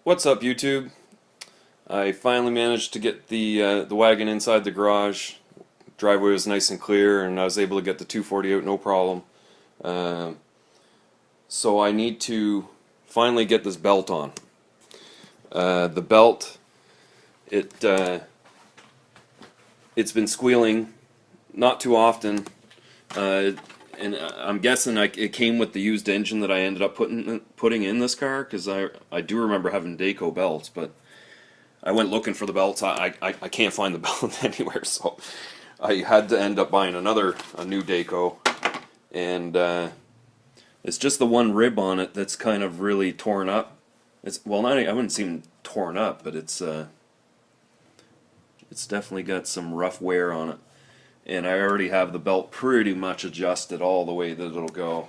What's up, YouTube? I finally managed to get the wagon inside the garage. Driveway was nice and clear, and I was able to get the 240 out no problem. Uh, so I need to finally get this belt on. The belt, it it's been squealing, not too often, and I'm guessing it came with the used engine that I ended up putting in this car, because I do remember having Dayco belts, but I went looking for the belts. I can't find the belt anywhere, so I had to end up buying a new Dayco, and it's just the one rib on it that's kind of really torn up. I wouldn't say torn up, but it's definitely got some rough wear on it. And I already have the belt pretty much adjusted all the way that it'll go,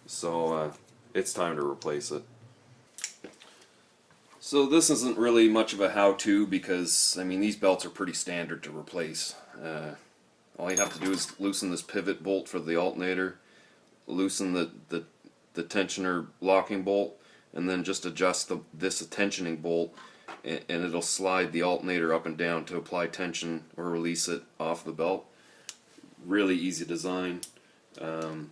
so it's time to replace it. So this isn't really much of a how-to, because I mean these belts are pretty standard to replace. All you have to do is loosen this pivot bolt for the alternator, loosen the tensioner locking bolt, and then just adjust this tensioning bolt, and it'll slide the alternator up and down to apply tension or release it off the belt. Really easy design. The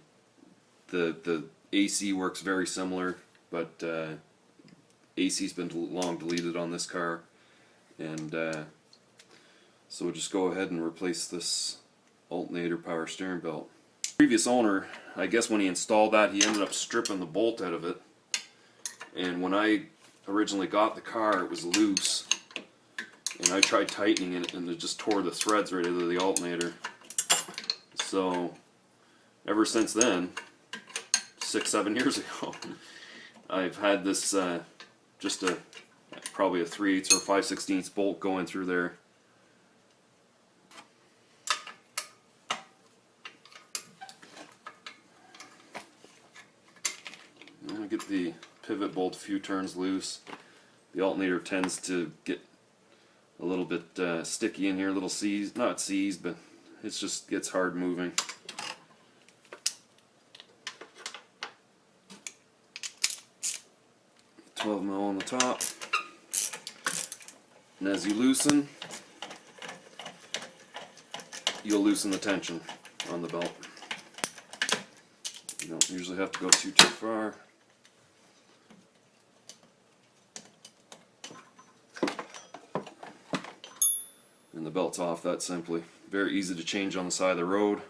AC works very similar, but AC's been long deleted on this car, and so we'll just go ahead and replace this alternator power steering belt. Previous owner, I guess when he installed that, he ended up stripping the bolt out of it, and when I originally got the car, it was loose, and I tried tightening it, and it just tore the threads right out of the alternator. So ever since then, 6-7 years ago, I've had this probably a 3/8 or 5/16 bolt going through there. I'm gonna get the pivot bolt a few turns loose. The alternator tends to get a little bit sticky in here, little seized, not seized, but it just gets hard moving. $12 mil on the top, and as you loosen, you'll loosen the tension on the belt. You don't usually have to go too far. And the belt's off that simply. Very easy to change on the side of the road.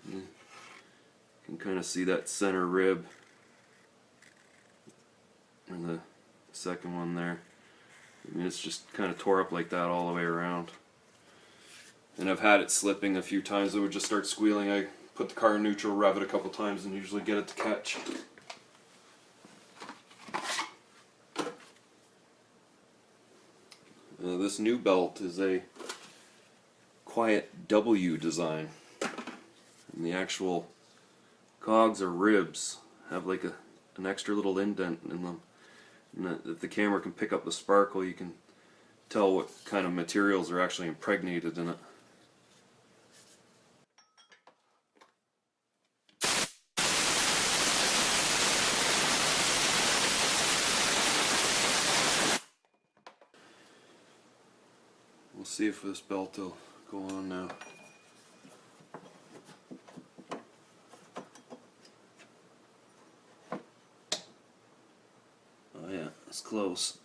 You can kind of see that center rib and the second one there. I mean, it's just kind of tore up like that all the way around. And I've had it slipping a few times. It would just start squealing. I put the car in neutral, rev it a couple times, and usually get it to catch. This new belt is a quiet W design, and the actual cogs or ribs have like an extra little indent in them, and if the camera can pick up the sparkle, you can tell what kind of materials are actually impregnated in it. We'll see if this belt will go on now. Oh yeah, it's close.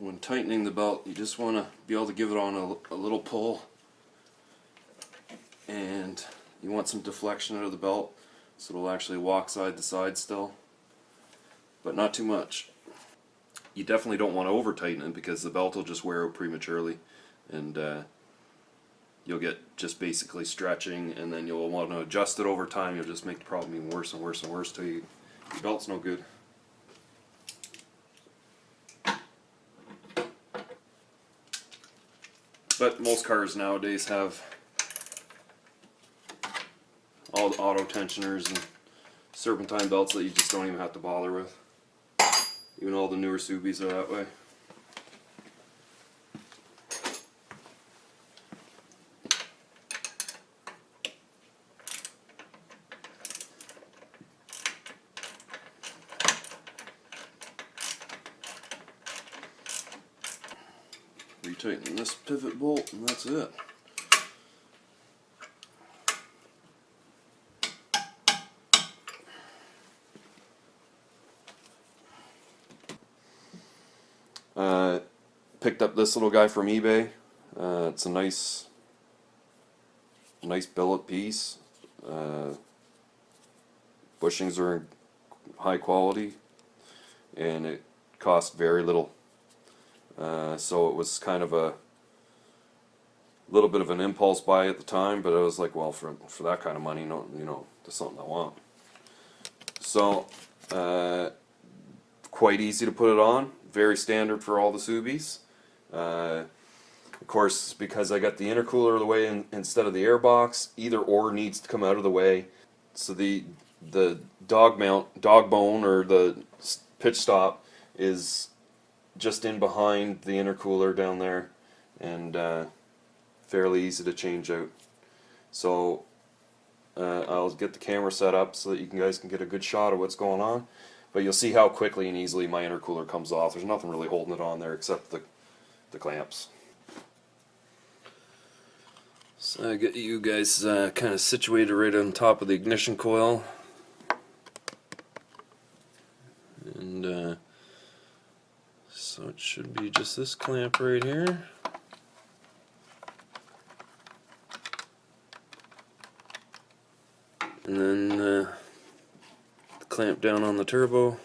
When tightening the belt, you just want to be able to give it on a little pull, and you want some deflection out of the belt so it'll actually walk side to side still, but not too much. You definitely don't want to over tighten it, because the belt will just wear out prematurely, and you'll get just basically stretching, and then you'll want to adjust it over time. You'll just make the problem even worse and worse and worse till your belt's no good. But most cars nowadays have all the auto tensioners and serpentine belts that you just don't even have to bother with. Even all the newer Subis are that way. Retighten this pivot bolt and that's it. Picked up this little guy from eBay. It's a nice billet piece. Bushings are high quality, and it cost very little. So it was kind of a little bit of an impulse buy at the time, but I was like, well, for that kind of money, no, you know, that's something I want. So quite easy to put it on. Very standard for all the Subis. Of course, because I got the intercooler of the way instead of the air box, either or needs to come out of the way. So the dog bone, or the pitch stop, is just in behind the intercooler down there, and fairly easy to change out. So I'll get the camera set up so that you guys can get a good shot of what's going on. But you'll see how quickly and easily my intercooler comes off. There's nothing really holding it on there except the clamps. So I got you guys kind of situated right on top of the ignition coil. And so it should be just this clamp right here. And then the clamp down on the turbo.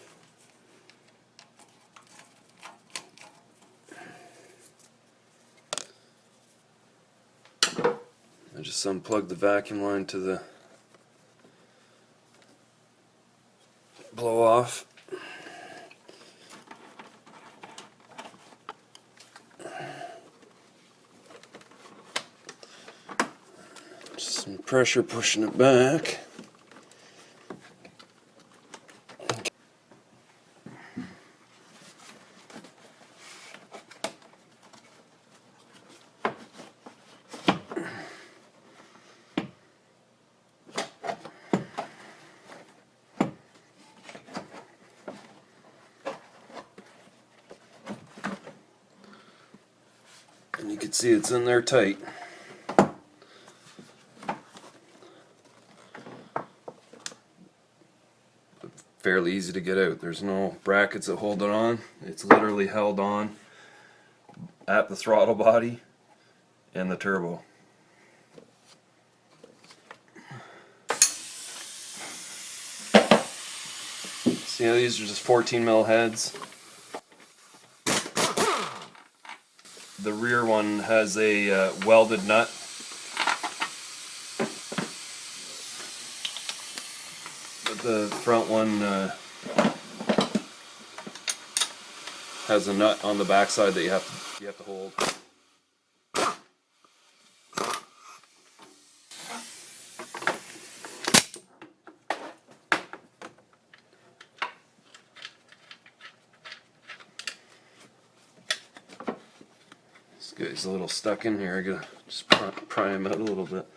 I just unplugged the vacuum line to the blow off. Just some pressure pushing it back. And you can see it's in there tight. But fairly easy to get out. There's no brackets that hold it on. It's literally held on at the throttle body and the turbo. See how these are just 14 mil heads? The rear one has a welded nut. But the front one has a nut on the backside that you have to hold. This guy's a little stuck in here. I gotta just pry him out a little bit.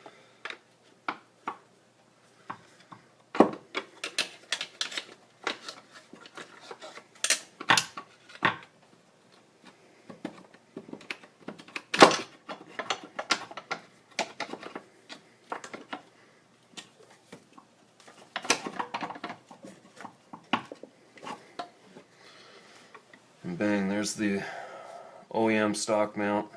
And bang, there's the OEM stock mount.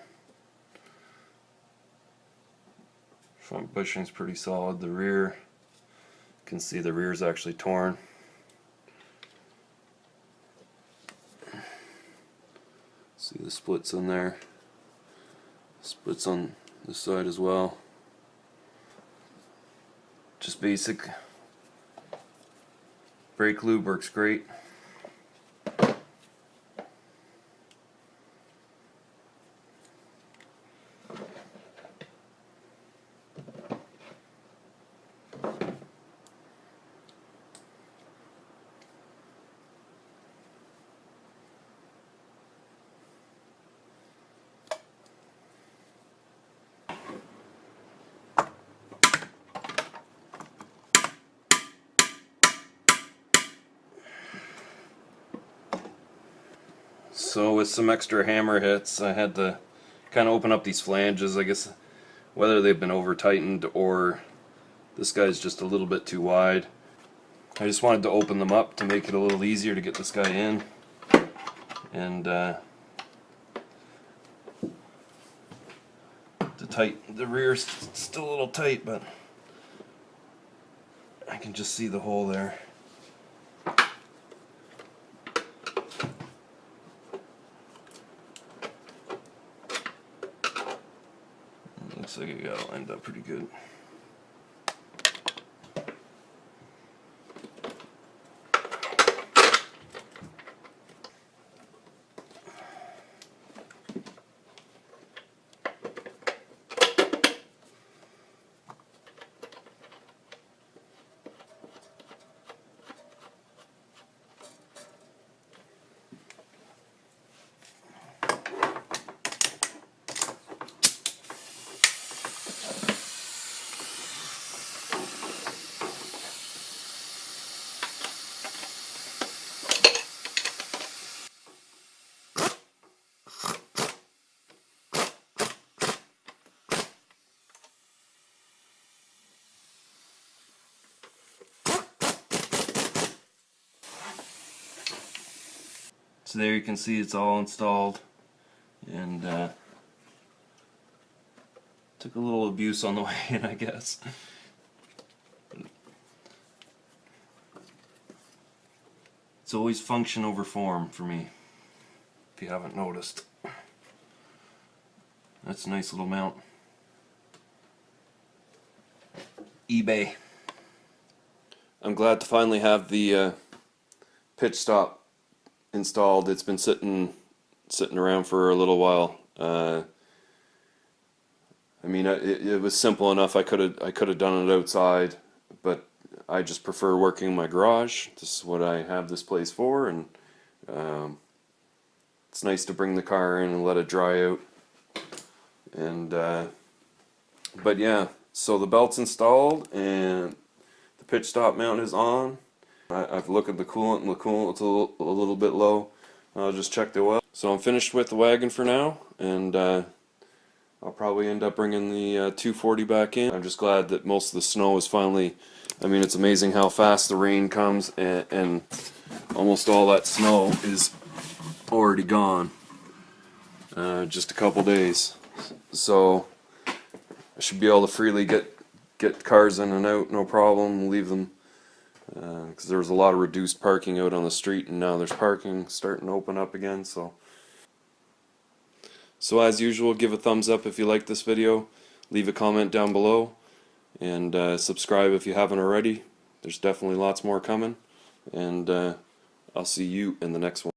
Front bushing's pretty solid. The rear, you can see the rear's actually torn. See the splits in there. Splits on this side as well. Just basic. Brake lube works great. So with some extra hammer hits, I had to kind of open up these flanges. I guess whether they've been over tightened or this guy's just a little bit too wide. I just wanted to open them up to make it a little easier to get this guy in. And to tighten the rear's still a little tight, but I can just see the hole there. Looks like it got lined up pretty good. So there you can see it's all installed, and took a little abuse on the way in, I guess. It's always function over form for me, if you haven't noticed. That's a nice little mount. eBay. I'm glad to finally have the pitch stop installed. It's been sitting around for a little while. I mean, it was simple enough. I could have done it outside, but I just prefer working in my garage. This is what I have this place for, and it's nice to bring the car in and let it dry out. And but yeah, so the belt's installed and the pitch stop mount is on. I've looked at the coolant, and the coolant's a little bit low. I'll just check the oil. So I'm finished with the wagon for now, and I'll probably end up bringing the 240 back in. I'm just glad that most of the snow is finally, I mean, it's amazing how fast the rain comes, and almost all that snow is already gone. Just a couple days. So I should be able to freely get cars in and out, no problem, leave them. Because there was a lot of reduced parking out on the street, and now there's parking starting to open up again. So as usual, give a thumbs up if you like this video, leave a comment down below, and subscribe if you haven't already. There's definitely lots more coming, and I'll see you in the next one.